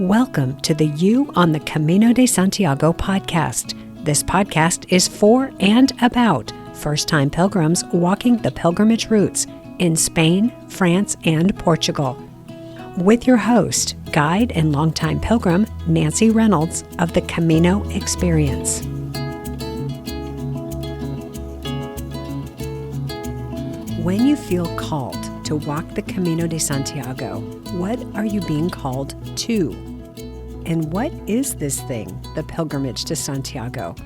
Welcome to the You on the Camino de Santiago podcast. This podcast is for and about first-time pilgrims walking the pilgrimage routes in Spain, France, and Portugal. With your host, guide and longtime pilgrim, Nancy Reynolds of the Camino Experience. When you feel called to walk the Camino de Santiago, what are you being called to? And what is this thing, the pilgrimage to Santiago?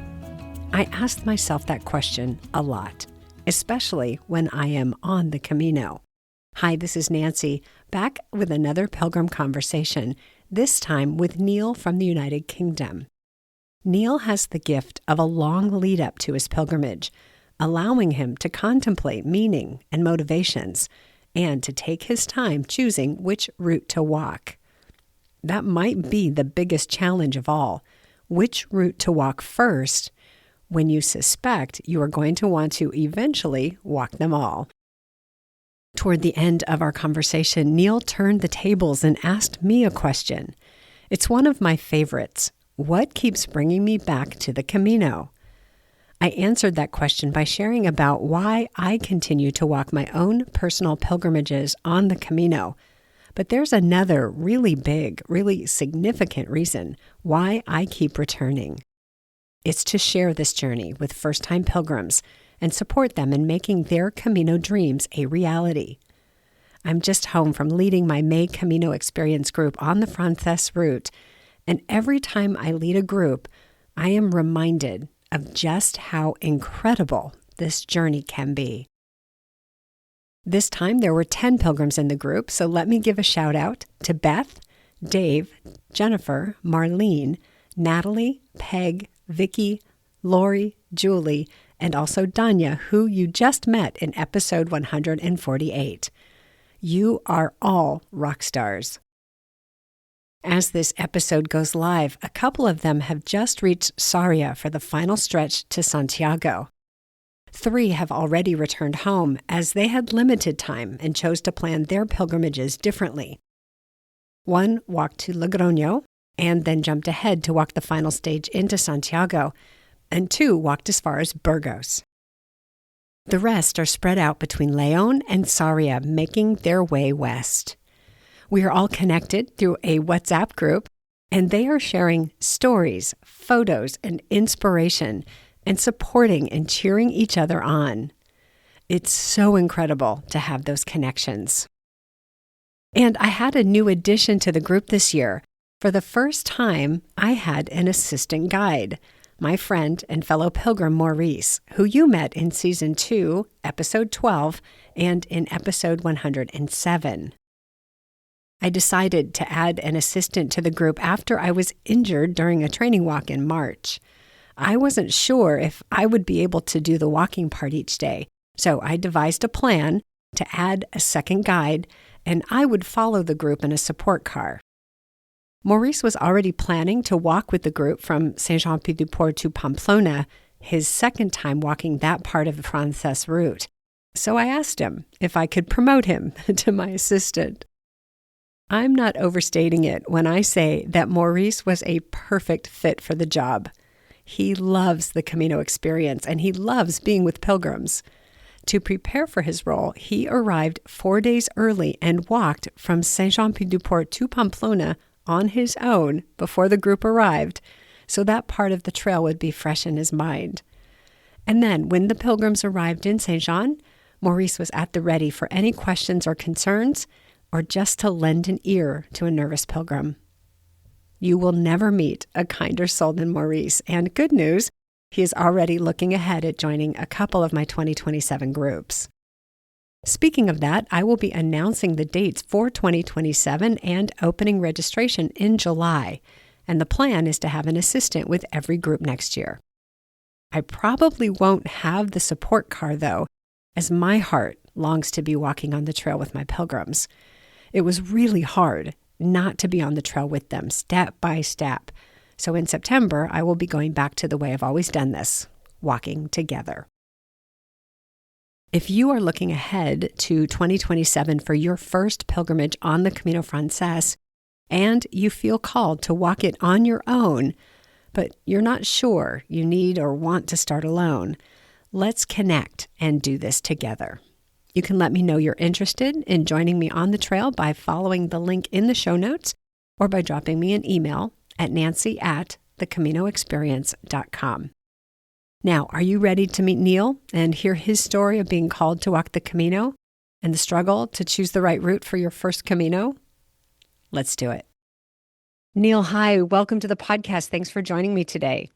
I ask myself that question a lot, especially when I am on the Camino. Hi, this is Nancy, back with another pilgrim conversation, this time with Neil from the United Kingdom. Neil has the gift of a long lead up to his pilgrimage, allowing him to contemplate meaning and motivations, and to take his time choosing which route to walk. That might be the biggest challenge of all, which route to walk first when you suspect you are going to want to eventually walk them all. Toward the end of our conversation, Neil turned the tables and asked me a question. It's one of my favorites. What keeps bringing me back to the Camino? I answered that question by sharing about why I continue to walk my own personal pilgrimages on the Camino. But there's another really big, really significant reason why I keep returning. It's to share this journey with first-time pilgrims and support them in making their Camino dreams a reality. I'm just home from leading my May Camino Experience group on the Frances route, and every time I lead a group, I am reminded of just how incredible this journey can be. This time there were 10 pilgrims in the group, so let me give a shout out to Beth, Dave, Jennifer, Marlene, Natalie, Peg, Vicky, Lori, Julie, and also Danya, who you just met in episode 148. You are all rock stars. As this episode goes live, a couple of them have just reached Sarria for the final stretch to Santiago. 3 have already returned home as they had limited time and chose to plan their pilgrimages differently. 1 walked to Logroño and then jumped ahead to walk the final stage into Santiago, and 2 walked as far as Burgos. The rest are spread out between León and Sarria, making their way west. We are all connected through a WhatsApp group, and they are sharing stories, photos, and inspiration, and supporting and cheering each other on. It's so incredible to have those connections. And I had a new addition to the group this year. For the first time, I had an assistant guide, my friend and fellow pilgrim Maurice, who you met in Season 2, Episode 12, and in Episode 107. I decided to add an assistant to the group after I was injured during a training walk in March. I wasn't sure if I would be able to do the walking part each day, so I devised a plan to add a second guide, and I would follow the group in a support car. Maurice was already planning to walk with the group from Saint-Jean-Pied-du-Port to Pamplona, his second time walking that part of the Frances route. So I asked him if I could promote him to my assistant. I'm not overstating it when I say that Maurice was a perfect fit for the job. He loves the Camino Experience, and he loves being with pilgrims. To prepare for his role, he arrived 4 days early and walked from Saint-Jean-Pied-du-Port to Pamplona on his own before the group arrived, so that part of the trail would be fresh in his mind. And then, when the pilgrims arrived in Saint-Jean, Maurice was at the ready for any questions or concerns, or just to lend an ear to a nervous pilgrim. You will never meet a kinder soul than Maurice, and good news, he is already looking ahead at joining a couple of my 2027 groups. Speaking of that, I will be announcing the dates for 2027 and opening registration in July, and the plan is to have an assistant with every group next year. I probably won't have the support car, though, as my heart longs to be walking on the trail with my pilgrims. It was really hard not to be on the trail with them, step by step. So in September, I will be going back to the way I've always done this, walking together. If you are looking ahead to 2027 for your first pilgrimage on the Camino Frances, and you feel called to walk it on your own, but you're not sure you need or want to start alone, let's connect and do this together. You can let me know you're interested in joining me on the trail by following the link in the show notes or by dropping me an email at nancy@thecaminoexperience.com. Now, are you ready to meet Neil and hear his story of being called to walk the Camino and the struggle to choose the right route for your first Camino? Let's do it. Neil, hi. Welcome to the podcast. Thanks for joining me today.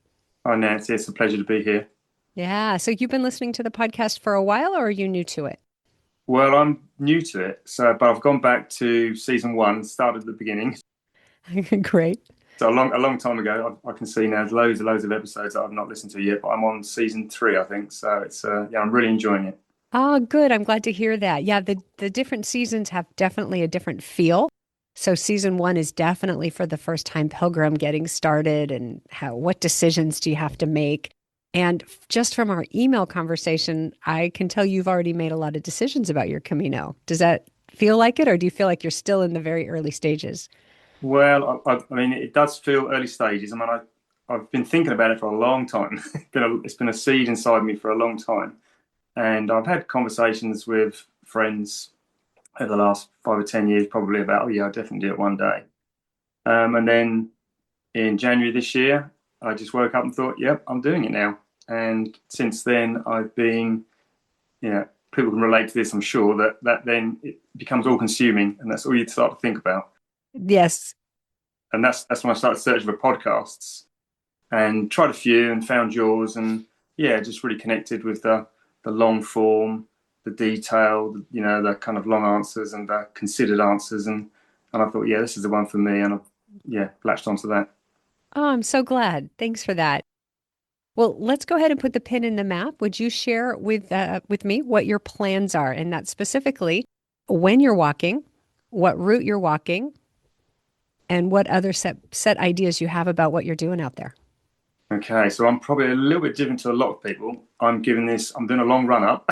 Hi, Nancy. It's a pleasure to be here. Yeah. So you've been listening to the podcast for a while, or are you new to it? Well, I'm new to it, but I've gone back to season 1, started at the beginning. Great. So a long time ago. I can see now there's loads of episodes that I've not listened to yet, but I'm on season 3, I think. So it's I'm really enjoying it. Oh, good. I'm glad to hear that. Yeah, the different seasons have definitely a different feel. So season 1 is definitely for the first time pilgrim getting started and what decisions do you have to make? And just from our email conversation, I can tell you've already made a lot of decisions about your Camino. Does that feel like it, or do you feel like you're still in the very early stages? Well, I mean, it does feel early stages. I mean, I've been thinking about it for a long time. It's been a seed inside me for a long time. And I've had conversations with friends over the last 5 or 10 years, probably about, oh yeah, I'll definitely do it one day. And then in January this year, I just woke up and thought, yep, I'm doing it now. And since then, I've been, people can relate to this, I'm sure, that then it becomes all consuming and that's all you start to think about. Yes. And that's when I started searching for podcasts and tried a few and found yours and just really connected with the long form, the detail, the kind of long answers and the considered answers. And I thought, yeah, this is the one for me. And I've latched onto that. Oh, I'm so glad. Thanks for that. Well, let's go ahead and put the pin in the map. Would you share with me what your plans are, and that specifically when you're walking, what route you're walking, and what other set ideas you have about what you're doing out there? Okay, so I'm probably a little bit different to a lot of people. I'm doing a long run up.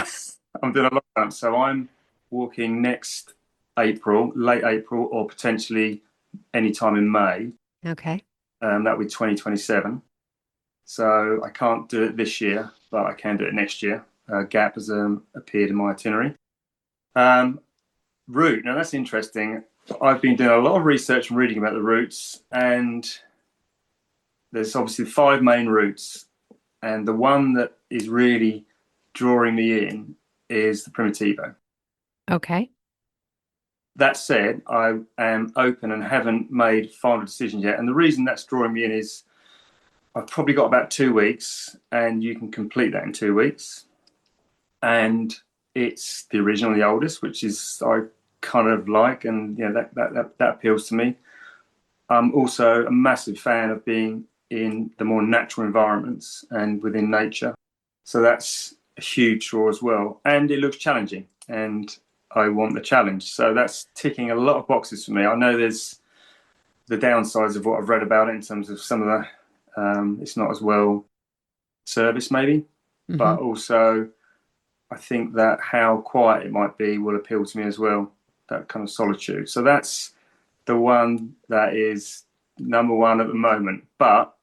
So I'm walking next April, late April, or potentially any time in May. Okay. That would be 2027. So I can't do it this year, but I can do it next year. Gap has appeared in my itinerary. Route, now that's interesting. I've been doing a lot of research and reading about the routes, and there's obviously 5 main routes, and the one that is really drawing me in is the Primitivo. Okay. That said, I am open and haven't made final decisions yet, and the reason that's drawing me in is I've probably got about 2 weeks, and you can complete that in 2 weeks. And it's the original, the oldest, which is I kind of like, and that appeals to me. I'm also a massive fan of being in the more natural environments and within nature, so that's a huge draw as well. And it looks challenging, and I want the challenge, so that's ticking a lot of boxes for me. I know there's the downsides of what I've read about it in terms of some of the it's not as well serviced maybe, but also I think that how quiet it might be will appeal to me as well, that kind of solitude. So that's the one that is number 1 at the moment. But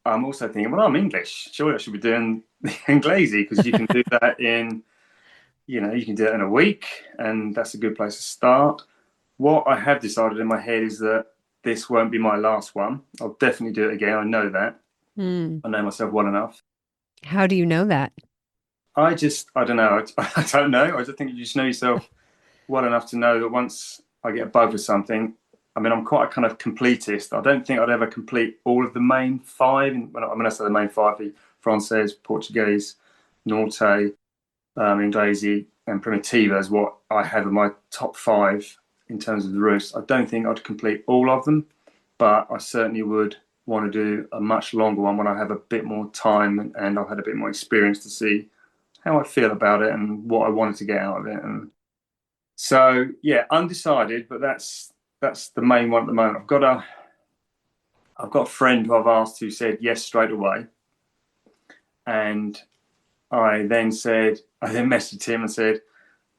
I'm also thinking, well, I'm English. Surely I should be doing the Inglese, because you can do that you can do it in a week, and that's a good place to start. What I have decided in my head is that this won't be my last one. I'll definitely do it again. I know that. I know myself well enough. How do you know that? I don't know. I don't know. I just think you just know yourself well enough to know that once I get a bug with something, I mean, I'm quite a kind of completist. I don't think I'd ever complete all of the main 5. When I say the main 5, the Francés, Portuguese, Norte, Inglese, and Primitivo is what I have in my top 5 in terms of the routes. I don't think I'd complete all of them, but I certainly would want to do a much longer one when I have a bit more time and I've had a bit more experience to see how I feel about it and what I wanted to get out of it. And so, undecided, but that's the main one at the moment. I've got a friend who I've asked who said yes straight away, and I then messaged him and said,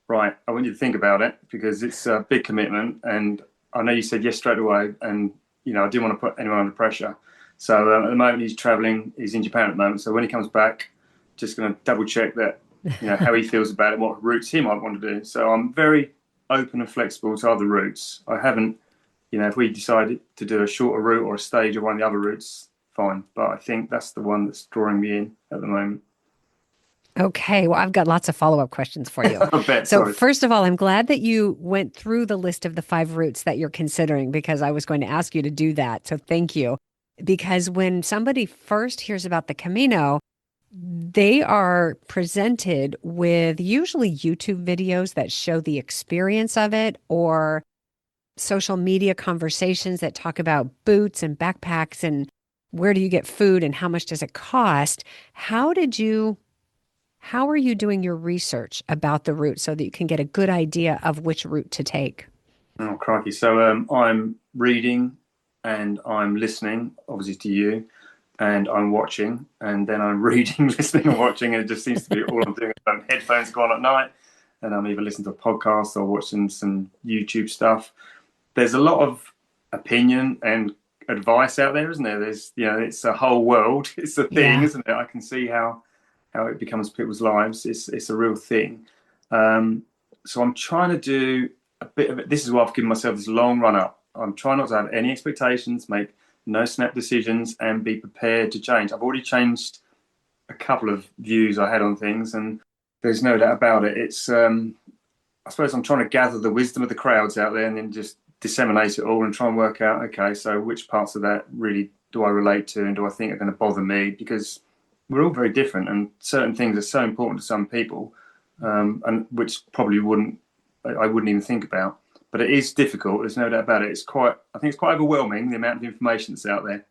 right, I want you to think about it, because it's a big commitment and I know you said yes straight away, and I didn't want to put anyone under pressure. So at the moment he's traveling. He's in Japan at the moment. So when he comes back, just going to double check that how he feels about it, what routes he might want to do. So I'm very open and flexible to other routes. I haven't, if we decided to do a shorter route or a stage of one of the other routes, fine. But I think that's the one that's drawing me in at the moment. Okay, well, I've got lots of follow-up questions for you. I bet, So sorry. first of all, I'm glad that you went through the list of the 5 routes that you're considering, because I was going to ask you to do that. So thank you. Because when somebody first hears about the Camino, they are presented with usually YouTube videos that show the experience of it, or social media conversations that talk about boots and backpacks and where do you get food and how much does it cost. How are you doing your research about the route so that you can get a good idea of which route to take? Oh, crikey. So I'm reading and I'm listening, obviously, to you, and I'm watching, and then I'm reading, listening, and watching, and it just seems to be all I'm doing. Headphones go on at night, and I'm either listening to a podcast or watching some YouTube stuff. There's a lot of opinion and advice out there, isn't there? There's, it's a whole world. It's a thing, Yeah. isn't it? I can see how it becomes people's lives. It's a real thing. So I'm trying to do a bit of it. This is why I've given myself this long run up. I'm trying not to have any expectations, make no snap decisions, and be prepared to change. I've already changed a couple of views I had on things, and there's no doubt about it. It's, I suppose I'm trying to gather the wisdom of the crowds out there and then just disseminate it all and try and work out, okay, so which parts of that really do I relate to and do I think are going to bother me? Because we're all very different, and certain things are so important to some people, and which probably I wouldn't even think about. But it is difficult. There's no doubt about it. I think it's quite overwhelming, the amount of information that's out there.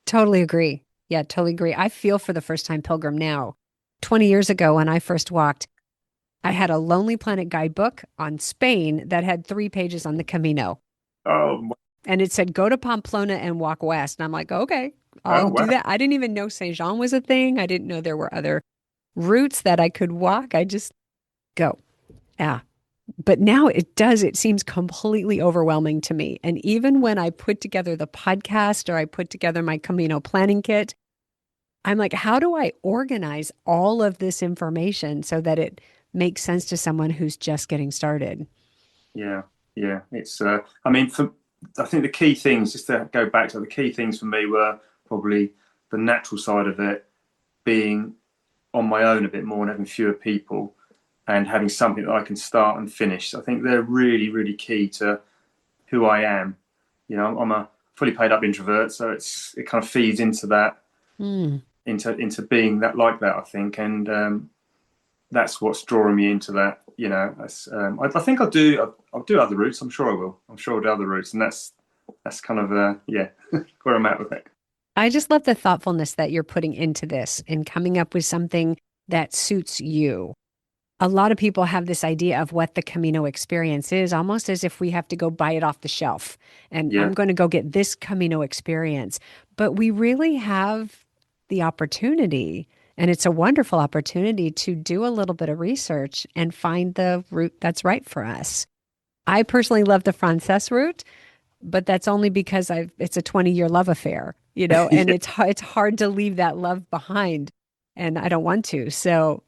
Totally agree. Yeah, totally agree. I feel for the first time pilgrim now. 20 years ago, when I first walked, I had a Lonely Planet guidebook on Spain that had 3 pages on the Camino. Oh, And it said, go to Pamplona and walk west. And I'm like, okay, I'll oh wow. do that. I didn't even know Saint Jean was a thing. I didn't know there were other routes that I could walk. I just go. Yeah. But now it seems completely overwhelming to me. And even when I put together the podcast or I put together my Camino planning kit, I'm like, how do I organize all of this information so that it makes sense to someone who's just getting started? Yeah, yeah. It's. I think the key things, just to go back to it, the key things for me were probably the natural side of it, being on my own a bit more and having fewer people, and having something that I can start and finish. I think they're really, really key to who I am. I'm a fully paid up introvert, so it kind of feeds into that, Mm. into being that like that. I think, and that's what's drawing me into that. I think I'll do other routes. I'm sure I will. I'm sure I'll do other routes, and that's kind of yeah where I'm at with it. I just love the thoughtfulness that you're putting into this and coming up with something that suits you. A lot of people have this idea of what the Camino experience is, almost as if we have to go buy it off the shelf. And Yeah, I'm going to go get this Camino experience. But we really have the opportunity, and it's a wonderful opportunity to do a little bit of research and find the route that's right for us. I personally love the Frances route, but that's only because it's a 20-year love affair, and yeah, it's hard to leave that love behind, and I don't want to. So,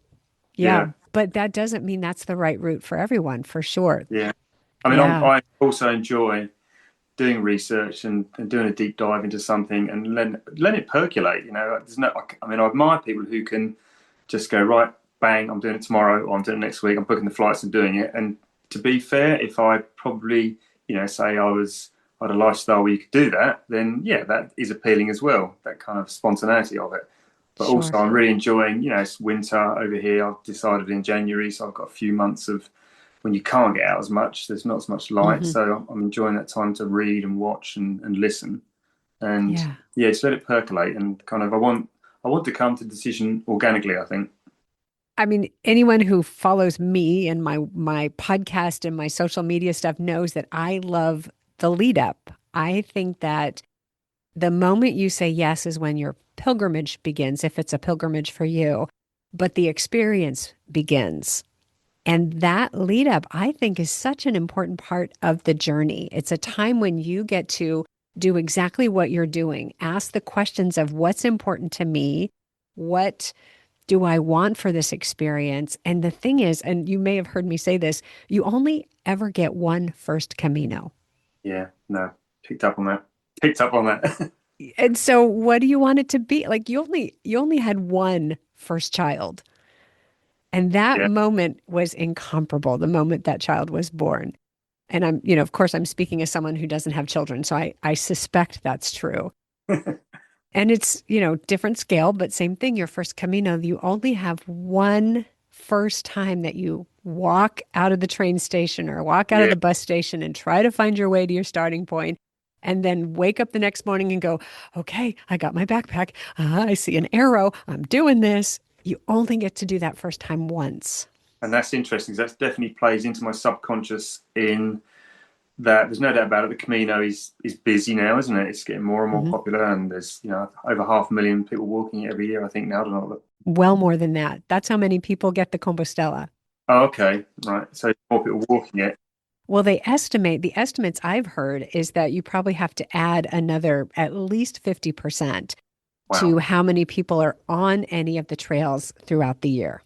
yeah, yeah, but that doesn't mean that's the right route for everyone, for sure. yeah. I mean, Yeah. I also enjoy doing research and doing a deep dive into something and letting it percolate. There's no. I mean, I admire people who can just go right, bang, I'm doing it tomorrow, or I'm doing it next week. I'm booking the flights and doing it. And to be fair, if I probably, say I had a lifestyle where you could do that, then yeah, that is appealing as well. That kind of spontaneity of it. But also, Sure. I'm really enjoying. It's winter over here. I've decided in January, so I've got a few months of when you can't get out as much. There's not as much light, Hmm. so I'm enjoying that time to read and watch and listen. And Yeah. yeah, just let it percolate. And kind of, I want to come to the decision organically. I think. I mean, anyone who follows me and my podcast and my social media stuff knows that I love the lead up. I think that the moment you say yes is when your pilgrimage begins, if it's a pilgrimage for you, but the experience begins. And that lead up, I think, is such an important part of the journey. It's a time when you get to do exactly what you're doing. Ask the questions of what's important to me, what do I want for this experience? And the thing is, and you may have heard me say this, you only ever get one first Camino. Yeah, no, picked up on that. Picked up on that. And so what do you want it to be? Like you only had one first child. And that Yeah. moment was incomparable, the moment that child was born. And of course, I'm speaking as someone who doesn't have children. So I suspect that's true. And it's, different scale, but same thing. Your first Camino, you only have one first time that you walk out of the train station or walk out of Yeah. the bus station and try to find your way to your starting point, and then wake up the next morning and go, okay, I got my backpack. I see an arrow. I'm doing this. You only get to do that first time once. And that's interesting because that definitely plays into my subconscious in that there's no doubt about it. The Camino is busy now, isn't it? It's getting more and more Mhm. popular, and there's over 500,000 people walking it every year. I think now. I don't know. Well, more than that. That's how many people get the Compostela. Oh, okay, right. So more people walking it. Well, the estimates I've heard is that you probably have to add another at least 50% Wow. to how many people are on any of the trails throughout the year.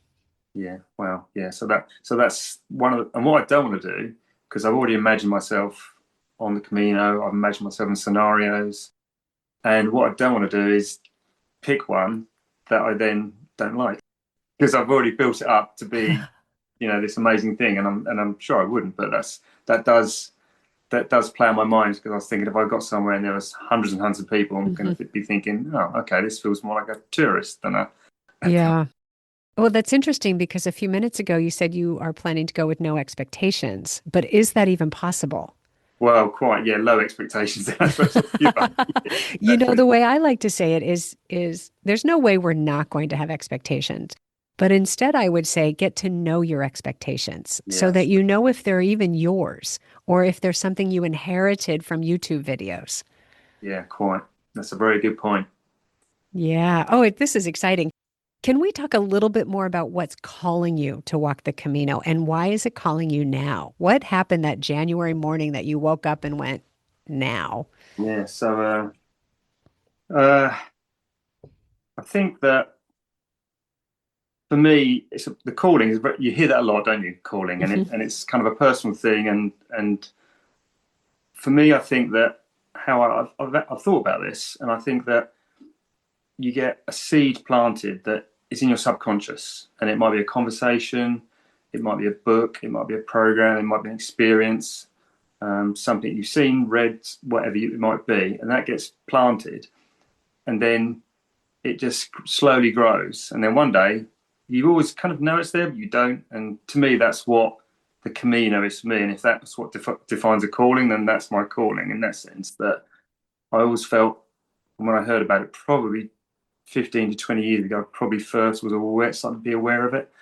Yeah. Wow. Yeah. So that's one of and what I don't want to do because I've already imagined myself on the Camino. I've imagined myself in scenarios, and what I don't want to do is pick one that I then don't like because I've already built it up to be this amazing thing, and I'm sure I wouldn't, but that does that does play on my mind because I was thinking if I got somewhere and there was hundreds and hundreds of people, I'm going Mhm. to be thinking, oh, okay, this feels more like a tourist than a. Yeah. Well, that's interesting because a few minutes ago you said you are planning to go with no expectations, but is that even possible? Well, quite, yeah, low expectations. That's what you are. Yeah, The exactly. way I like to say it is there's no way we're not going to have expectations. But instead I would say get to know your expectations so that Yes, you know if they're even yours or if there's something you inherited from YouTube videos. yeah, quite. That's a very good point. Yeah. Oh, this is exciting. Can we talk a little bit more about what's calling you to walk the Camino and why is it calling you now? What happened that January morning that you woke up and went, now? Yeah, so I think that for me, the calling is. You hear that a lot, don't you? Calling, and Hmm. it's kind of a personal thing, and for me, I think that how I've thought about this, and I think that you get a seed planted that is in your subconscious, and it might be a conversation, it might be a book, it might be a program, it might be an experience, something you've seen, read, whatever it might be, and that gets planted, and then it just slowly grows, and then one day you always kind of know it's there, but you don't. And to me, that's what the Camino is for me. And if that's what defines a calling, then that's my calling in that sense. That I always felt when I heard about it, probably 15 to 20 years ago, probably first was aware, started to be aware of it.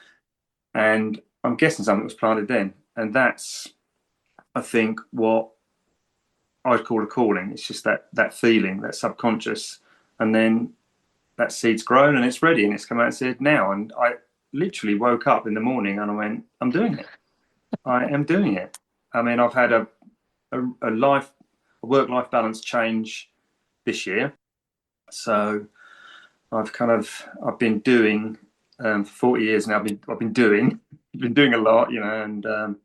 And I'm guessing something was planted then. And that's, I think, what I'd call a calling. It's just that feeling, that subconscious. And then that seed's grown and it's ready and it's come out and said now. And I literally woke up in the morning and I went, I'm doing it. I am doing it. I mean, I've had a work life balance change this year. So I've been doing for 40 years now. I've been doing a lot, and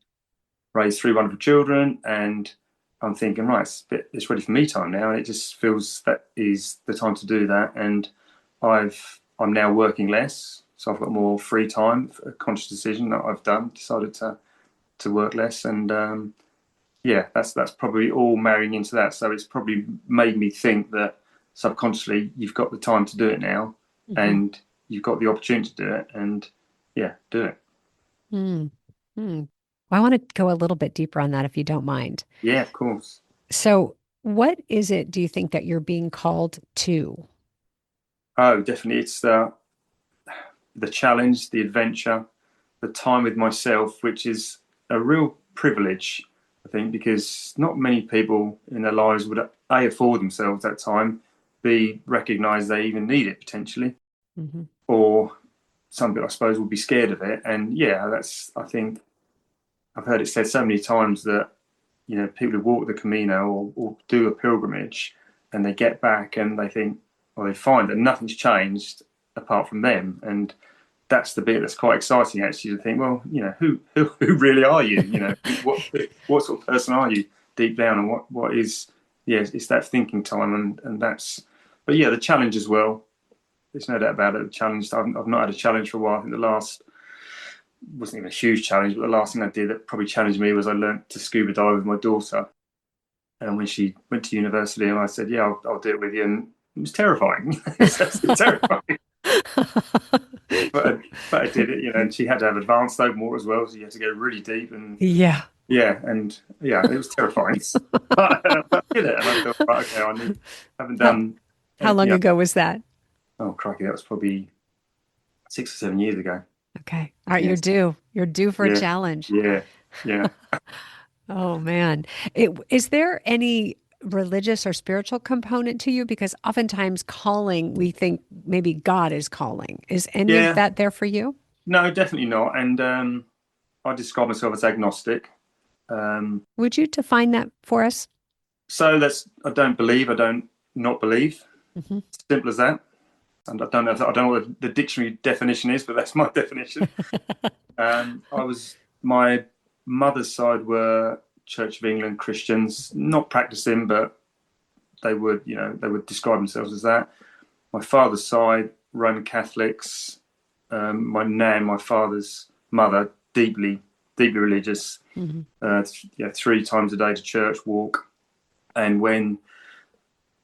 raised three wonderful children. And I'm thinking, right, it's ready for me time now, and it just feels that is the time to do that. And I'm now working less, so I've got more free time. A conscious decision that I've decided to work less, and yeah, that's probably all marrying into that. So it's probably made me think that subconsciously you've got the time to do it now, Hmm. and you've got the opportunity to do it, and yeah, do it. Hmm. Hmm. Well, I want to go a little bit deeper on that if you don't mind. Yeah, of course. So, what is it, do you think, that you're being called to? Oh, definitely. It's the challenge, the adventure, the time with myself, which is a real privilege, I think, because not many people in their lives would A, afford themselves that time, B, recognize they even need it potentially, Hmm. or some people, I suppose, would be scared of it. And yeah, that's, I think, I've heard it said so many times that people who walk the Camino or do a pilgrimage, and they get back and they think, or they find that nothing's changed apart from them, and that's the bit that's quite exciting actually to think, well, who really are you? What sort of person are you deep down, and what is, yeah, it's that thinking time, and that's, but yeah, the challenge as well. There's no doubt about it. The challenge. I've not had a challenge for a while. I think the last wasn't even a huge challenge, but the last thing I did that probably challenged me was I learnt to scuba dive with my daughter. And when she went to university, and I said, "Yeah, I'll do it with you," and it was terrifying. It's absolutely terrifying. But I did it, and she had to have advanced open water as well, so you had to go really deep, and Yeah. yeah, and yeah, it was terrifying. but I did it, and I thought, right, okay, haven't How, done, how long yeah. ago was that? Oh crikey, that was probably 6 or 7 years ago. Okay. All right, you're Yes, due. You're due for a yeah, challenge. yeah, yeah. Oh man. Is there any religious or spiritual component to you? Because oftentimes calling, we think maybe God is calling. Is any of Yeah, that there for you? no, definitely not. And I describe myself as agnostic. Um, Would you define that for us? so that's, I don't believe, I don't not believe. Hmm. Simple as that. And I don't know what the dictionary definition is, but that's my definition. My mother's side were Church of England Christians, not practicing, but they would describe themselves as that. My father's side, Roman Catholics. My nan, my father's mother, deeply, deeply religious. Hmm. Yeah, 3 times a day to church, walk. And when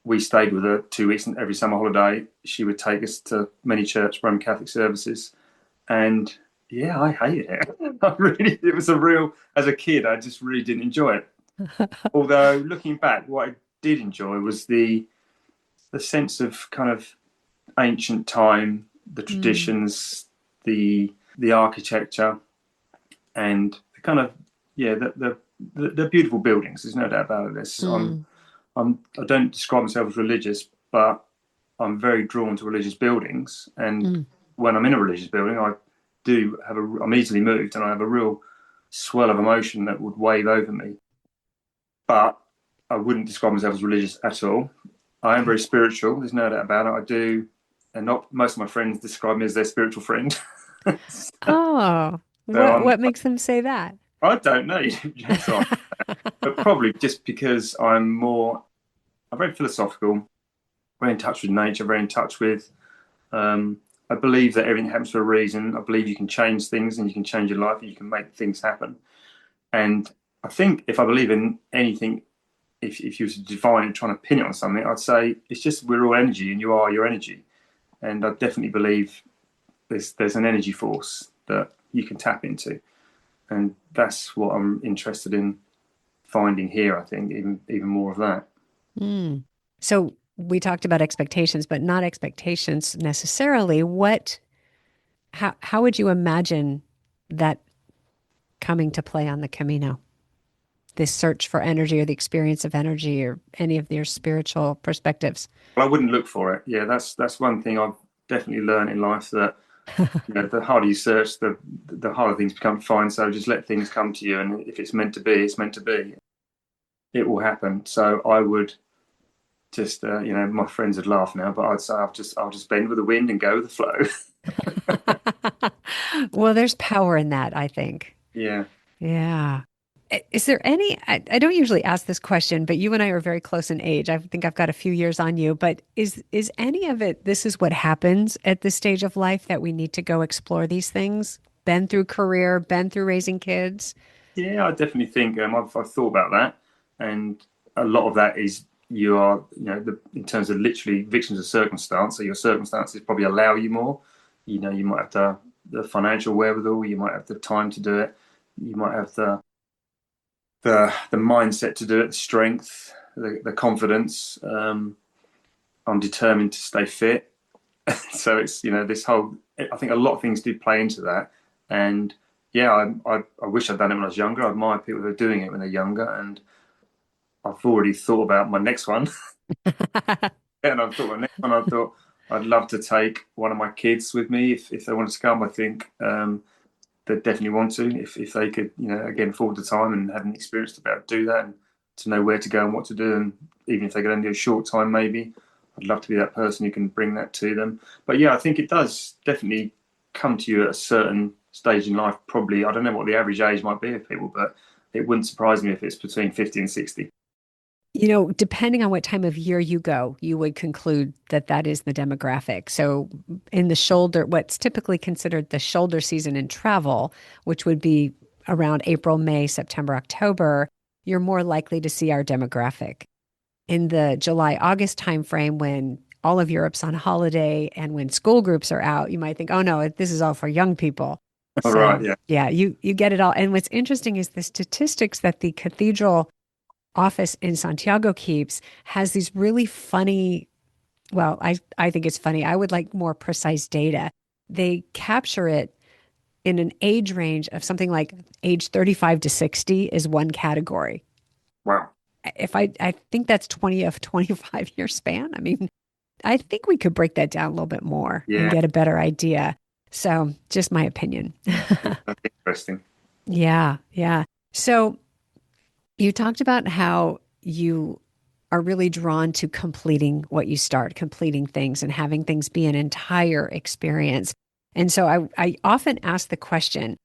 we stayed with her 2 weeks every summer holiday, she would take us to many church Roman Catholic services. And yeah, I hated it. It was a real, as a kid, I just really didn't enjoy it. Although looking back, what I did enjoy was the sense of kind of ancient time, the Mm. traditions, the architecture, and the kind of, yeah, the beautiful buildings. There's no doubt about it. Mm. I don't describe myself as religious, but I'm very drawn to religious buildings. And Mm. when I'm in a religious building, I'm easily moved, and I have a real swell of emotion that would wave over me. But I wouldn't describe myself as religious at all. I am Okay. very spiritual. There's no doubt about it. I do, and not most of my friends describe me as their spiritual friend. so Oh, I'm, what makes them say that? I don't know. Yes, but probably just because I'm very philosophical, very in touch with nature, very in touch with. I believe that everything happens for a reason. I believe you can change things and you can change your life and you can make things happen. And I think if I believe in anything, if you were to define it, trying to pin it on something, I'd say it's just we're all energy and you are your energy. And I definitely believe there's an energy force that you can tap into. And that's what I'm interested in finding here, I think, even more of that. Mm. So we talked about expectations, but not expectations necessarily. How would you imagine that coming to play on the Camino? This search for energy or the experience of energy or any of their spiritual perspectives. Well, I wouldn't look for it. Yeah, that's one thing I've definitely learned in life, that the harder you search, the harder things become to find. So just let things come to you, and if it's meant to be, it's meant to be. It will happen. So I would just, my friends would laugh now, but I'd say I'll just bend with the wind and go with the flow. Well, there's power in that, I think. Yeah. Yeah. Is there I don't usually ask this question, but you and I are very close in age. I think I've got a few years on you, but is any of it, this is what happens at this stage of life that we need to go explore these things? Been through career, been through raising kids. Yeah, I definitely think I've thought about that, and a lot of that is you are, in terms of literally victims of circumstance. So your circumstances probably allow you more. You might have the financial wherewithal, you might have the time to do it, you might have the mindset to do it, the strength, the confidence. I'm determined to stay fit, so it's this whole. I think a lot of things do play into that, and yeah, I wish I'd done it when I was younger. I admire people who are doing it when they're younger, and I've already thought about my next one. And I've thought my next one. I thought I'd love to take one of my kids with me if they wanted to come. I think they definitely want to, if they could, again, afford the time and have an experience to be able to do that and to know where to go and what to do. And even if they could only do a short time, maybe, I'd love to be that person who can bring that to them. But yeah, I think it does definitely come to you at a certain stage in life. Probably, I don't know what the average age might be of people, but it wouldn't surprise me if it's between 50 and 60. Depending on what time of year you go, you would conclude that that is the demographic. So, in the shoulder, what's typically considered the shoulder season in travel, which would be around April, May, September, October, you're more likely to see our demographic. In the July, August timeframe, when all of Europe's on holiday and when school groups are out, you might think, oh no, this is all for young people. All So, right, yeah. yeah, you get it all. And what's interesting is the statistics that the cathedral office in Santiago keeps has these really funny, well, I think it's funny. I would like more precise data. They capture it in an age range of something like age 35 to 60 is one category. Wow. If I think that's 20 of 25-year span. I mean, I think we could break that down a little bit more and Yeah, get a better idea. So just my opinion. that's interesting. Yeah, yeah. So you talked about how you are really drawn to completing what you start, completing things and having things be an entire experience. And so I often ask the question,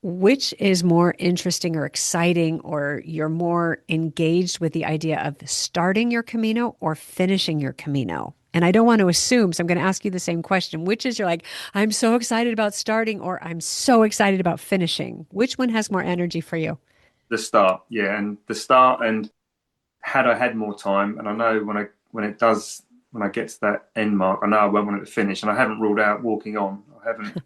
which is more interesting or exciting, or you're more engaged with the idea of starting your Camino or finishing your Camino? And I don't want to assume, so I'm going to ask you the same question. Which is you're like, I'm so excited about starting, or I'm so excited about finishing? Which one has more energy for you? The start, yeah, and the start, and had I had more time, and I know when I get to that end mark, I know I won't want it to finish, and I haven't ruled out walking on. I haven't,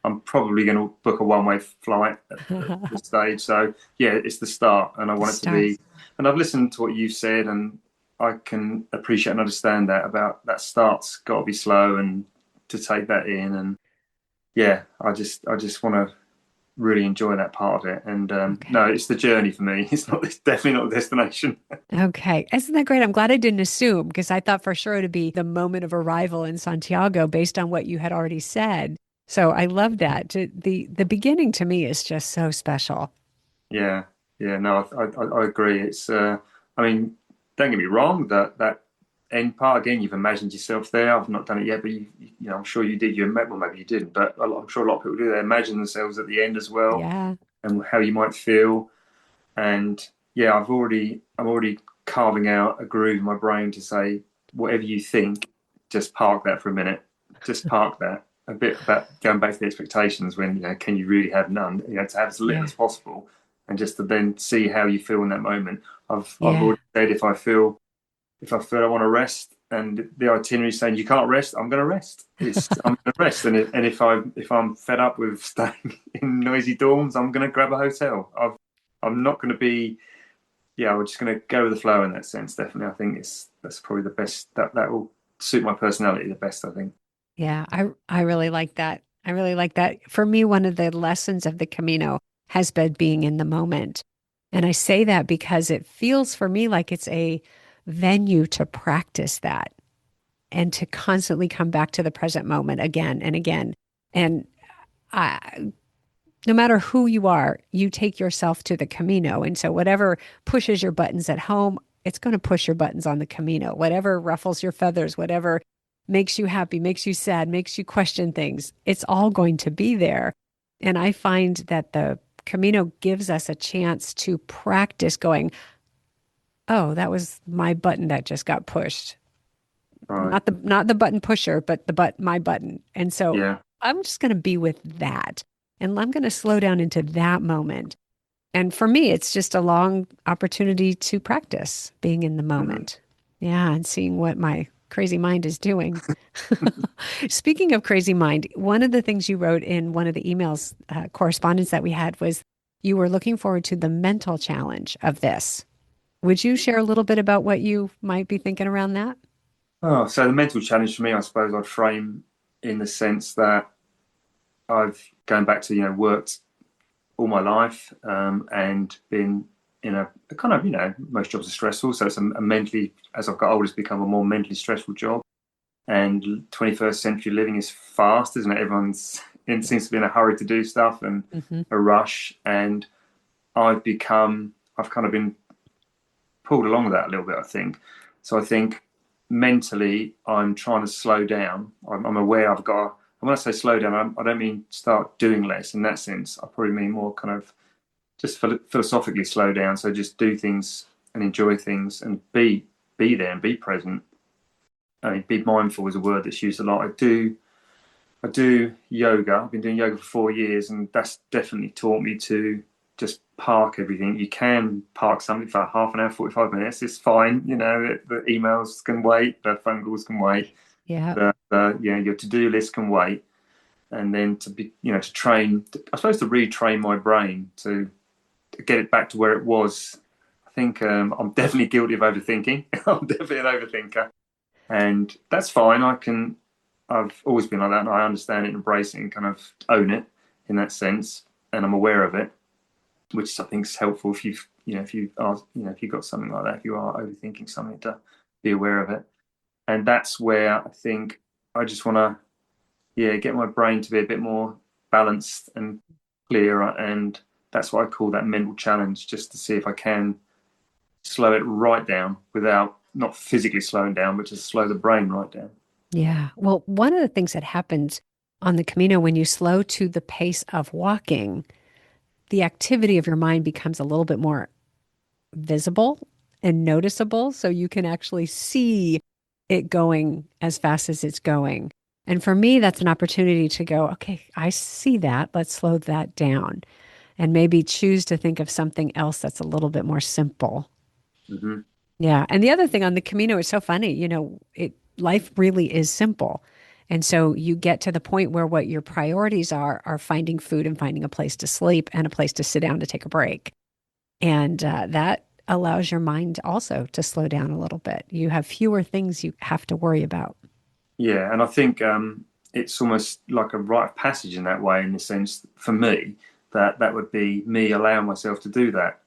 I'm probably going to book a one-way flight at this stage. So yeah, it's the start, and I The want it to start. be. And I've listened to what you've said, and I can appreciate and understand that about that start's got to be slow and to take that in, and yeah, I just want to really enjoy that part of it. And no, Okay. it's the journey for me. It's definitely not the destination. Okay. Isn't that great? I'm glad I didn't assume because I thought for sure it'd be the moment of arrival in Santiago based on what you had already said. So I love that. The beginning to me is just so special. Yeah, yeah, no, I agree. It's, I mean, don't get me wrong. That end part again, you've imagined yourself there. I've not done it yet, but I'm sure you did. Well, maybe you didn't, but I'm sure a lot of people do. They imagine themselves at the end as well, Yeah. and how you might feel. And yeah, I'm already carving out a groove in my brain to say, whatever you think, just park that for a minute. Just park that. A bit about going back to the expectations when, can you really have none? To have as little Yeah. as possible and just to then see how you feel in that moment. I've Yeah. already said if I feel I want to rest and the itinerary is saying you can't rest, I'm going to rest. I'm going to rest, and if I'm fed up with staying in noisy dorms, I'm going to grab a hotel. I'm not going to be. Yeah, we're just going to go with the flow in that sense. Definitely, I think that's probably the best. That will suit my personality the best, I think. Yeah. I really like that. I really like that. For me, one of the lessons of the Camino has been being in the moment. And I say that because it feels for me like it's a venue to practice that and to constantly come back to the present moment again and again. And I, no matter who you are, you take yourself to the Camino. And so whatever pushes your buttons at home, it's going to push your buttons on the Camino. Whatever ruffles your feathers, whatever makes you happy, makes you sad, makes you question things, it's all going to be there. And I find that the Camino gives us a chance to practice going, oh, that was my button that just got pushed. Right. Not the button pusher, but my button. And so Yeah. I'm just going to be with that. And I'm going to slow down into that moment. And for me, it's just a long opportunity to practice being in the Mhm. moment. Yeah, and seeing what my crazy mind is doing. Speaking of crazy mind, one of the things you wrote in one of the emails correspondence that we had was you were looking forward to the mental challenge of this. Would you share a little bit about what you might be thinking around that? Oh, so the mental challenge for me, I suppose I'd frame in the sense that I've going back to worked all my life and been in a kind of most jobs are stressful, so it's a mentally as I've got older, it's become a more mentally stressful job. And 21st century living is fast, isn't it? Everyone's it seems to be in a hurry to do stuff and Hmm. a rush. And I've kind of been pulled along with that a little bit, I think. So I think mentally, I'm trying to slow down. I'm aware I've got, and when I say slow down, I don't mean start doing less in that sense. I probably mean more kind of just philosophically slow down. So just do things and enjoy things and be there and be present. I mean, be mindful is a word that's used a lot. I do yoga. I've been doing yoga for 4 years, and that's definitely taught me to just park everything. You can park something for half an hour, 45 minutes. It's fine. You know, the emails can wait, the phone calls can wait, Yeah. your to-do list can wait. And then to be, to train, I suppose to retrain my brain to get it back to where it was. I think I'm definitely guilty of overthinking. I'm definitely an overthinker, and that's fine. I've always been like that, and I understand it, embrace it, and kind of own it in that sense, and I'm aware of it, which I think is helpful if if you've got something like that, if you are overthinking something, to be aware of it. And that's where I think I just want to, get my brain to be a bit more balanced and clearer, and that's what I call that mental challenge, just to see if I can slow it right down without not physically slowing down, but just slow the brain right down. Yeah. Well, one of the things that happens on the Camino when you slow to the pace of walking, the activity of your mind becomes a little bit more visible and noticeable. So you can actually see it going as fast as it's going. And for me, that's an opportunity to go, okay, I see that. Let's slow that down and maybe choose to think of something else that's a little bit more simple. Hmm. Yeah. And the other thing on the Camino is so funny, life really is simple. And so you get to the point where what your priorities are finding food and finding a place to sleep and a place to sit down to take a break. And that allows your mind also to slow down a little bit. You have fewer things you have to worry about. Yeah, and I think it's almost like a rite of passage in that way, in the sense, for me, that would be me allowing myself to do that.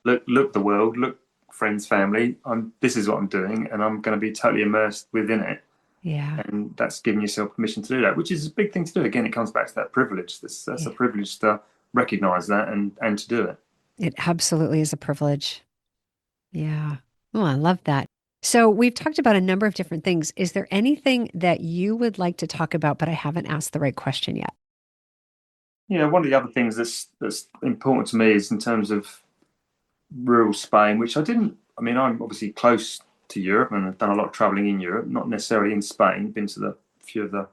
Look, the world, look, friends, family. This is what I'm doing, and I'm going to be totally immersed within it. Yeah. And that's giving yourself permission to do that, which is a big thing to do. Again, it comes back to that privilege. That's Yeah. a privilege to recognize that and to do it. It absolutely is a privilege. Yeah. Oh, I love that. So we've talked about a number of different things. Is there anything that you would like to talk about, but I haven't asked the right question yet? One of the other things that's important to me is in terms of rural Spain, which I didn't. I mean, I'm obviously close to Europe and I've done a lot of traveling in Europe, not necessarily in Spain. Been to the few of the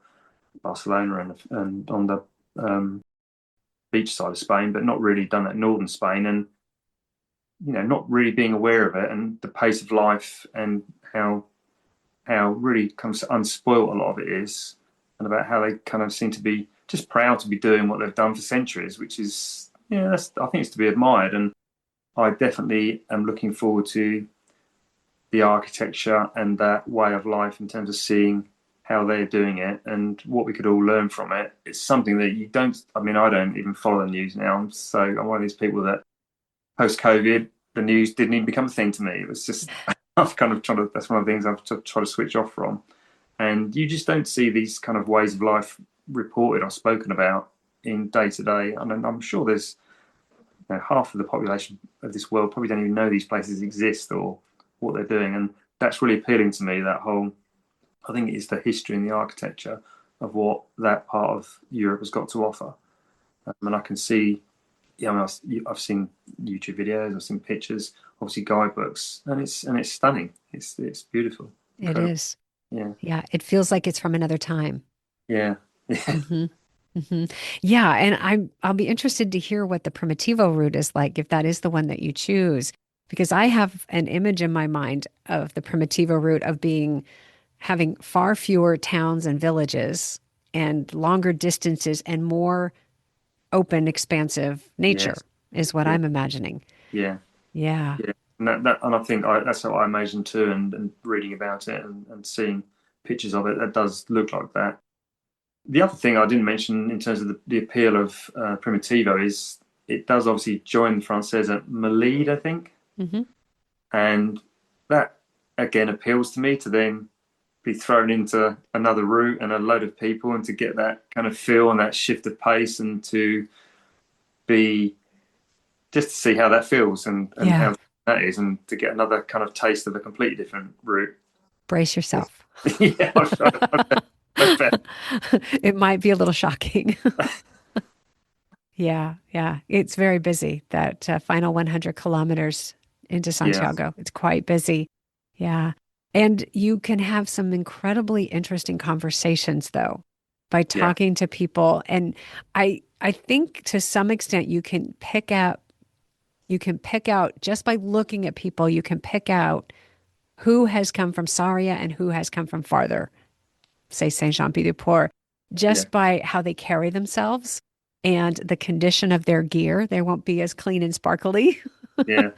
Barcelona and on the beach side of Spain, but not really done that northern Spain. And not really being aware of it and the pace of life and how really kind of unspoilt a lot of it is, and about how they kind of seem to be just proud to be doing what they've done for centuries, which is I think it's to be admired. And I definitely am looking forward to the architecture and that way of life in terms of seeing how they're doing it and what we could all learn from it. It's something that you don't, I mean, I don't even follow the news now. I'm one of these people that post COVID, the news didn't even become a thing to me. It was just, I've kind of that's one of the things I've tried to switch off from. And you just don't see these kind of ways of life reported or spoken about in day to day. And I'm sure there's half of the population of this world probably don't even know these places exist or what they're doing. And that's really appealing to me, that whole, I think it is the history and the architecture of what that part of Europe has got to offer. And I can see, I mean, I've seen YouTube videos, I've seen pictures, obviously guidebooks, and it's stunning. It's beautiful, It incredible. is. Yeah, Yeah. It feels like it's from another time. yeah, yeah, Hmm. Hmm. Yeah. And I'll be interested to hear what the Primitivo route is like, if that is the one that you choose, because I have an image in my mind of the Primitivo route of having far fewer towns and villages and longer distances and more open, expansive nature yes, is what yeah, I'm imagining. yeah, Yeah. yeah. And I think that's how I imagine too. And reading about it and seeing pictures of it, that does look like that. The other thing I didn't mention in terms of the appeal of Primitivo is it does obviously join the Francaise at Malide, I think, Hmm. and that again appeals to me to then. be thrown into another route and a load of people, and to get that kind of feel and that shift of pace, and to be just to see how that feels, and Yeah. how that is, and to get another kind of taste of a completely different route. Brace yourself. Yeah, I bet. It might be a little shocking. Yeah, yeah. It's very busy, that final 100 kilometers into Yeah, Santiago. It's quite busy. Yeah. And you can have some incredibly interesting conversations, though, by yeah, talking to people. And I think to some extent you can pick out just by looking at people, you can pick out who has come from Saria and who has come from farther, say Saint Jean Pied de Port, yeah, just by how they carry themselves and the condition of their gear. They won't be as clean and sparkly, yeah,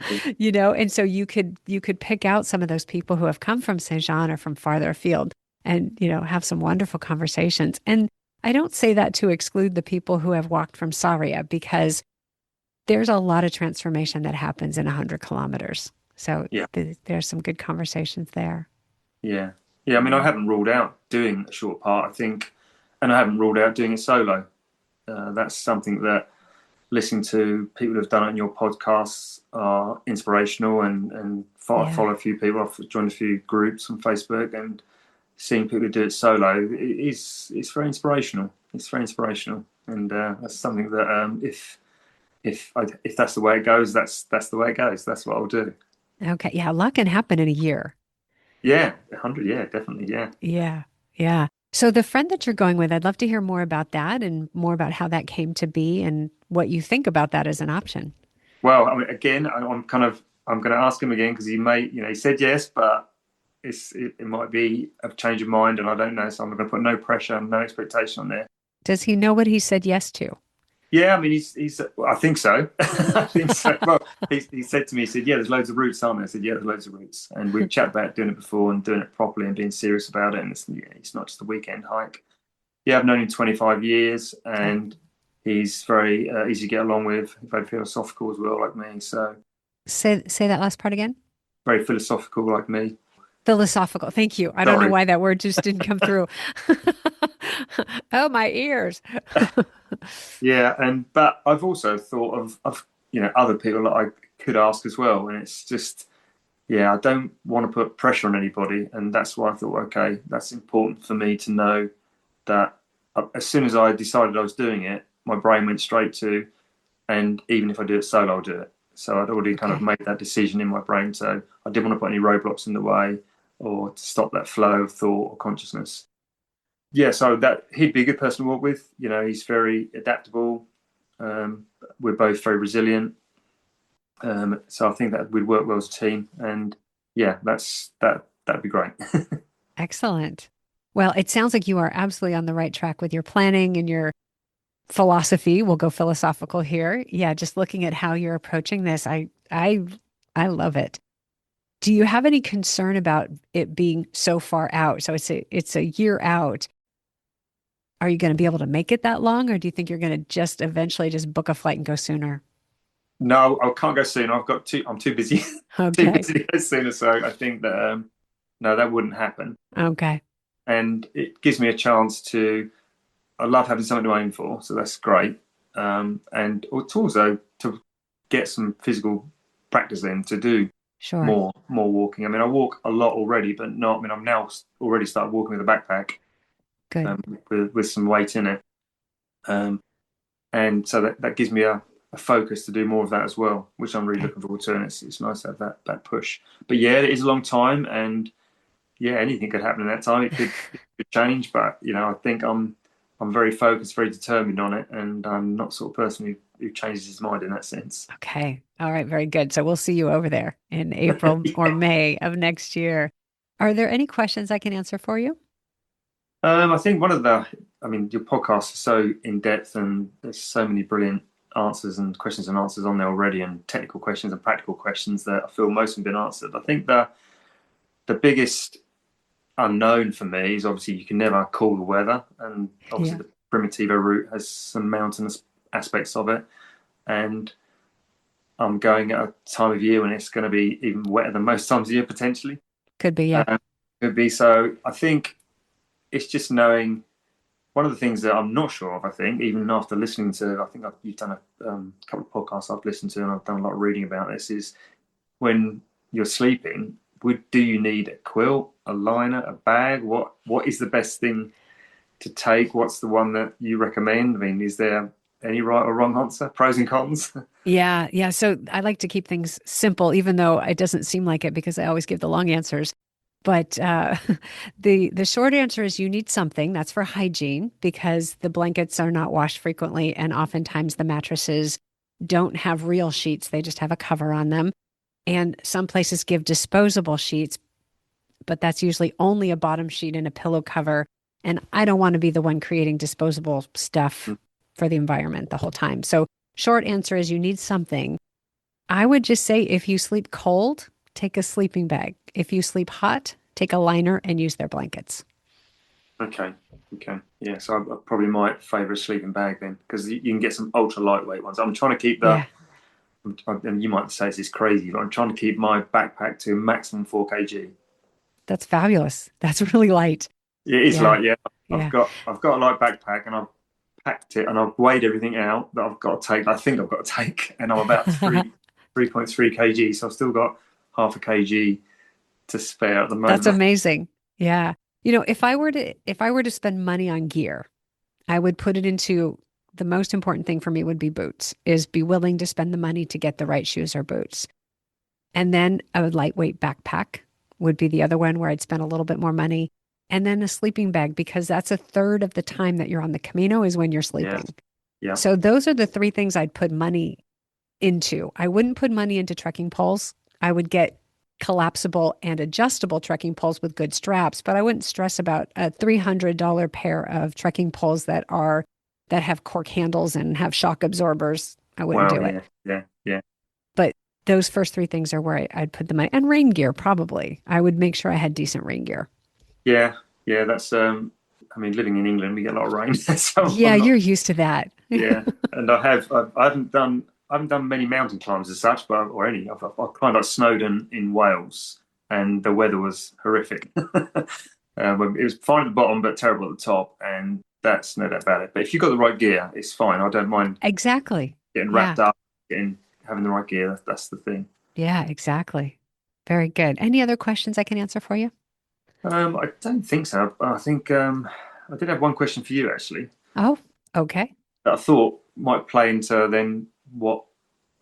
and so you could pick out some of those people who have come from Saint Jean or from farther afield, and have some wonderful conversations. And I don't say that to exclude the people who have walked from Saria, because there's a lot of transformation that happens in 100 kilometers. So yeah, there's some good conversations there. yeah, yeah. I mean, I haven't ruled out doing a short part, I think, and I haven't ruled out doing it solo. That's something that listening to people who've done it in your podcasts are inspirational, and Yeah. follow a few people. I've joined a few groups on Facebook, and seeing people who do it solo is it's very inspirational. It's very inspirational, and that's something that if that's the way it goes, that's the way it goes. That's what I'll do. Okay. Yeah. A lot can happen in a year. Yeah, 100. Yeah, definitely. Yeah. Yeah. Yeah. So the friend that you're going with, I'd love to hear more about that and more about how that came to be and what you think about that as an option. Well, I mean, again, I'm going to ask him again, because he said yes, but it might be a change of mind, and I don't know. So I'm going to put no pressure and no expectation on there. Does he know what he said yes to? Yeah, I mean, he's well, I think so. I think so. Well, he said to me, he said, "Yeah, there's loads of routes, aren't there?" I said, "Yeah, there's loads of routes," and we've chatted about doing it before and doing it properly and being serious about it. And it's not just a weekend hike. Yeah, I've known him 25 years, Okay. and he's very easy to get along with. Very philosophical as well, like me. So Say that last part again. very philosophical, like me. Philosophical. Thank you. I don't know Sorry. why that word just didn't come through. Oh, my ears. Yeah, but I've also thought of other people that I could ask as well, and it's just yeah, I don't want to put pressure on anybody, and that's why I thought, okay, that's important for me to know that as soon as I decided I was doing it, my brain went straight to, and even if I do it solo, I'll do it. So I'd already kind of Okay. made that decision in my brain, so I didn't want to put any roadblocks in the way or to stop that flow of thought or consciousness. Yeah, so that he'd be a good person to work with. He's very adaptable. We're both very resilient. So I think that we'd work well as a team, and yeah, that'd be great. Excellent. Well, it sounds like you are absolutely on the right track with your planning and your philosophy. We'll go philosophical here. Yeah, just looking at how you're approaching this, I love it. Do you have any concern about it being so far out? So it's a year out. Are you going to be able to make it that long, or do you think you're going to just eventually just book a flight and go sooner? No, I can't go sooner. I'm too busy, too Okay. busy to go sooner. So I think that no, that wouldn't happen. Okay. And it gives me a chance to. I love having something to aim for, so that's great. And it's also to get some physical practice in, to do Sure. more walking. I mean, I walk a lot already, but not. I mean, I'm now already started walking with a backpack, Good. with some weight in it. Um, and so that gives me a focus to do more of that as well, which I'm really Okay. looking forward to. And it's nice to have that push. But yeah, it is a long time, and yeah, anything could happen in that time. It could change, but I think I'm very focused, very determined on it, and I'm not the sort of person who changes his mind in that sense. Okay. All right. Very good. So we'll see you over there in April or Yeah. May of next year. Are there any questions I can answer for you? I think I mean, your podcast is so in depth, and there's so many brilliant answers and questions and answers on there already, and technical questions and practical questions that I feel most have been answered. I think the biggest unknown for me is obviously you can never call the weather, and obviously Yeah. the Primitivo route has some mountainous aspects of it, and I'm going at a time of year when it's going to be even wetter than most times of year potentially. Could be. Yeah. Could be. So I think it's just knowing one of the things that I'm not sure of. I think even after listening to, I think you've done a couple of podcasts I've listened to, and I've done a lot of reading about this. Is when you're sleeping, do you need a quilt, a liner, a bag? What is the best thing to take? What's the one that you recommend? I mean, is there any right or wrong answer? Pros and cons? Yeah, yeah. So I like to keep things simple, even though it doesn't seem like it because I always give the long answers. But the short answer is you need something. That's for hygiene because the blankets are not washed frequently, and oftentimes the mattresses don't have real sheets. They just have a cover on them. And some places give disposable sheets, but that's usually only a bottom sheet and a pillow cover. And I don't want to be the one creating disposable stuff for the environment the whole time. So, short answer is you need something. I would just say if you sleep cold, take a sleeping bag. If you sleep hot, take a liner and use their blankets. Okay. Okay. Yeah. So I probably might favour a sleeping bag then, because you can get some ultra lightweight ones. I'm trying to keep Yeah, and you might say this is crazy, but I'm trying to keep my backpack to maximum 4 kg. that's fabulous. That's really light. It is Yeah, light, yeah. I've yeah. got a light backpack, and I've packed it, and I've weighed everything out that I've got to take. I think I've got to take, and I'm about 3.3 kg, so I've still got half a kg to spare at the That's moment. amazing. Yeah. If I were to spend money on gear, I would put it into the most important thing for me would be boots, is be willing to spend the money to get the right shoes or boots. And then a lightweight backpack would be the other one where I'd spend a little bit more money. And then a sleeping bag, because that's a third of the time that you're on the Camino is when you're Yeah, sleeping. yeah. So those are the three things I'd put money into. I wouldn't put money into trekking poles. I would get collapsible and adjustable trekking poles with good straps, but I wouldn't stress about a $300 pair of trekking poles that have cork handles and have shock absorbers. I wouldn't Well, do it. yeah, yeah, yeah, But those first three things are where I'd put the money. And rain gear, probably. I would make sure I had decent rain gear. yeah, yeah. That's I mean, living in England, we get a lot of rain, so Yeah, I'm not. you're used to that. Yeah, and I haven't done many mountain climbs as such, but or any. I've climbed up Snowdon in Wales, and the weather was horrific. It was fine at the bottom, but terrible at the top, and that's no doubt about it. But if you've got the right gear, it's fine. I don't mind Exactly. getting Yeah. wrapped up, getting having the right gear. That's the thing. Yeah, exactly. Very good. Any other questions I can answer for you? I don't think so. I think I did have one question for you actually Oh, okay. that I thought might play into then what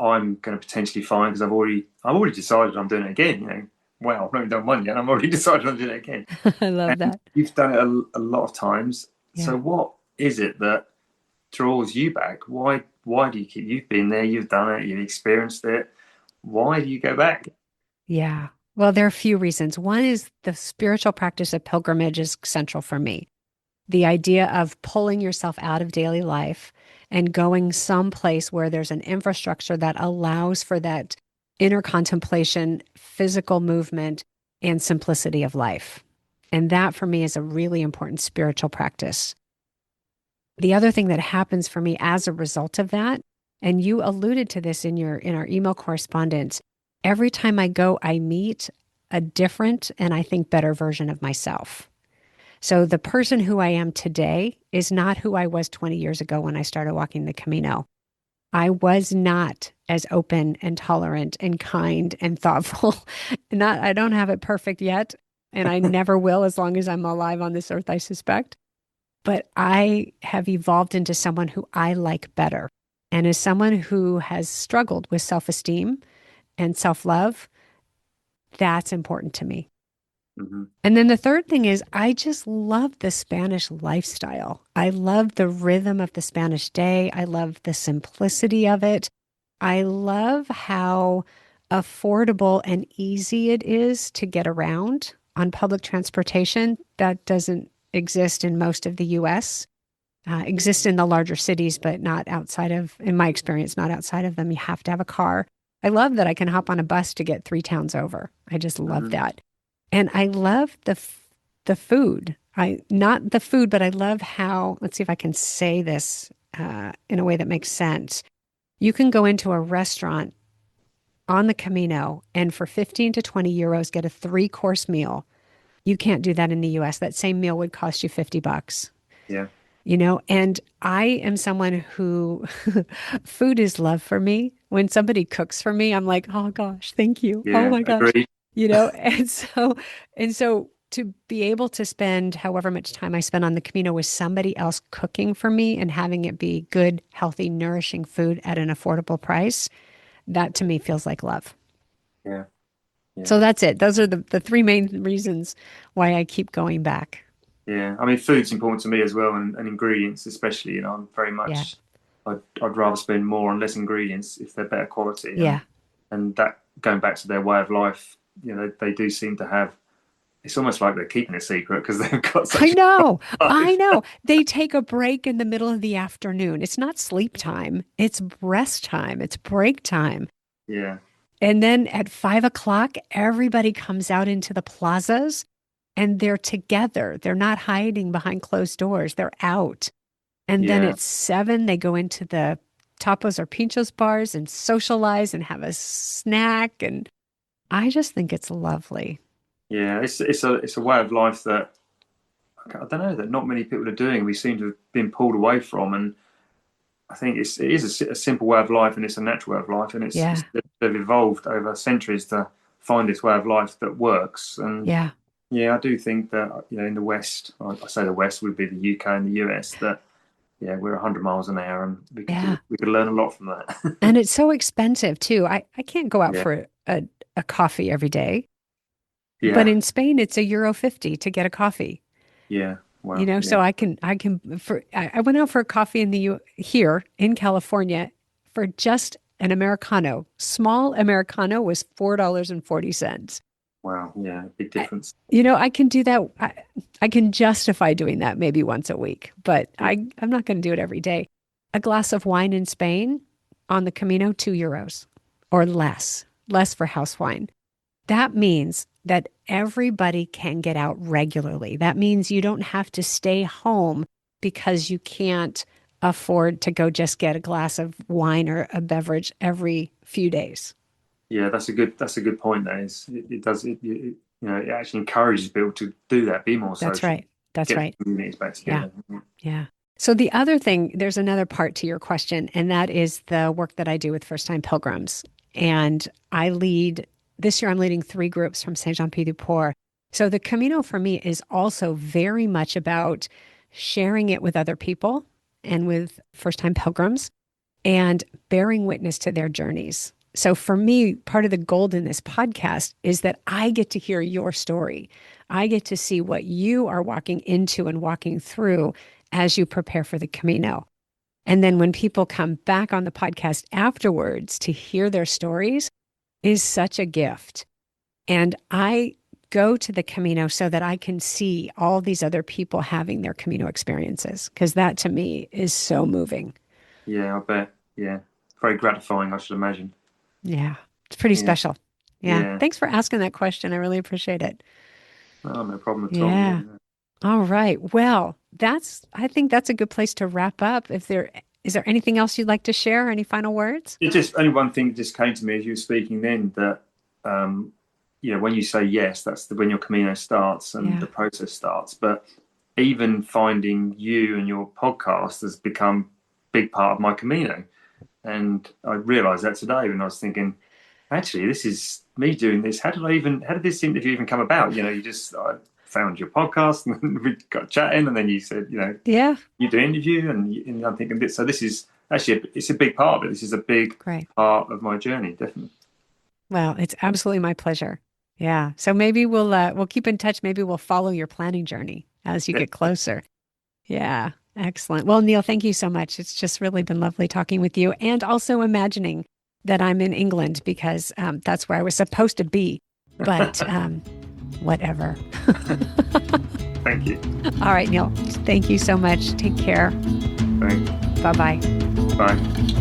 I'm going to potentially find, because I've already decided I'm doing it again. Well, I've not even done one yet. I'm already decided I'm doing it again. I love And that. you've done it a lot of times. Yeah. So what is it that draws you back? Why do you keep? You've been there, you've done it, you've experienced it. Why do you go back? Yeah. Well, there are a few reasons. One is the spiritual practice of pilgrimage is central for me. The idea of pulling yourself out of daily life and going someplace where there's an infrastructure that allows for that inner contemplation, physical movement, and simplicity of life. And that for me is a really important spiritual practice. The other thing that happens for me as a result of that, and you alluded to this in our email correspondence, every time I go, I meet a different and I think better version of myself. So the person who I am today is not who I was 20 years ago when I started walking the Camino. I was not as open and tolerant and kind and thoughtful. Not I don't have it perfect yet, and I never will as long as I'm alive on this earth, I suspect. But I have evolved into someone who I like better. And as someone who has struggled with self-esteem and self-love, that's important to me. Hmm. And then the third thing is, I just love the Spanish lifestyle. I love the rhythm of the Spanish day. I love the simplicity of it. I love how affordable and easy it is to get around on public transportation. That doesn't exist in most of the US. Exists in the larger cities, but not outside of, in my experience, not outside of them. You have to have a car. I love that I can hop on a bus to get 3 towns over. I just love Hmm. that. And I love the food. I not the food, but I love how, let's see if I can say this in a way that makes sense. You can go into a restaurant on the Camino and for 15 to 20 euros get a 3-course meal You can't do that in the US. That same meal would cost you $50. Yeah. And I am someone who food is love for me. When somebody cooks for me, I'm like, oh gosh, thank you. Oh Yeah. my gosh. Agreed. And so to be able to spend however much time I spend on the Camino with somebody else cooking for me and having it be good, healthy, nourishing food at an affordable price, that to me feels like love. Yeah. Yeah. So that's it. Those are the three main reasons why I keep going back. Yeah. I mean, food's important to me as well, and ingredients especially. I'm very Yeah. much. I'd rather spend more on less ingredients if they're better quality, Yeah. and that going back to their way of life. They do seem to have. It's almost like they're keeping a secret because they've got such. I know. a I life. know. They take a break in the middle of the afternoon. It's not sleep time. It's rest time. It's break time. Yeah. And then at 5 o'clock, everybody comes out into the plazas and they're together. They're not hiding behind closed doors. They're out. And then Yeah. at 7, they go into the tapas or pinchos bars and socialize and have a snack. And I just think it's lovely. Yeah. It's a way of life that I don't know that not many people are doing. We seem to have been pulled away from, and I think it is a simple way of life, and it's a natural way of life, and Yeah. they've evolved over centuries to find this way of life that works. And Yeah. yeah, I do think that in the West, I say the West would be the UK and the US, that yeah, we're 100 miles an hour, and Yeah. we could learn a lot from that. And it's so expensive too. I can't go out Yeah, for a coffee every day. But yeah, in Spain, it's €1.50 to get a coffee. yeah. Wow, So yeah, I went out for a coffee here in California for just an Americano. Small Americano was $4.40. wow, yeah, big difference. I can do that. I can justify doing that maybe once a week, but Yeah, I'm not going to do it every day. A glass of wine in Spain on the Camino, €2 or less for house wine. That means that everybody can get out regularly. That means you don't have to stay home because you can't afford to go just get a glass of wine or a beverage every few days. yeah, that's a good point. That is, it actually encourages people to do that, be more That's social, right. That's get right. the communities back Yeah. together. Yeah. So there's another part to your question, and that is the work that I do with first-time pilgrims. And this year I'm leading 3 groups from Saint-Jean-Pied-du-Port. So the Camino for me is also very much about sharing it with other people and with first-time pilgrims and bearing witness to their journeys. So for me, part of the gold in this podcast is that I get to hear your story. I get to see what you are walking into and walking through as you prepare for the Camino. And then when people come back on the podcast afterwards to hear their stories is such a gift. And I go to the Camino so that I can see all these other people having their Camino experiences, because that to me is so moving. Yeah, I bet. Yeah, very gratifying, I should imagine. Yeah, it's pretty Yeah, special. Yeah. yeah. Thanks for asking that question. I really appreciate it. Oh, no problem at all. Yeah. Yeah. All right. Well, I think that's a good place to wrap up. Is there anything else you'd like to share? Any final words? It just only one thing just came to me as you were speaking then that when you say yes, that's when your Camino starts and the process starts. But even finding you and your podcast has become a big part of my Camino. And I realized that today when I was thinking, actually, this is me doing this. How did this interview even come about? I found your podcast and we got chatting, and then you said, Yeah. you do an interview, and I'm thinking, so this is actually, it's a big part of it. This is a big part of my journey, definitely. Well, it's absolutely my pleasure. Yeah. So maybe we'll keep in touch. Maybe we'll follow your planning journey as you get closer. Yeah. Excellent. Well, Neil, thank you so much. It's just really been lovely talking with you, and also imagining that I'm in England because that's where I was supposed to be. But whatever. Thank you. All right, Neil. Thank you so much. Take care. Thanks. Bye-bye. Bye.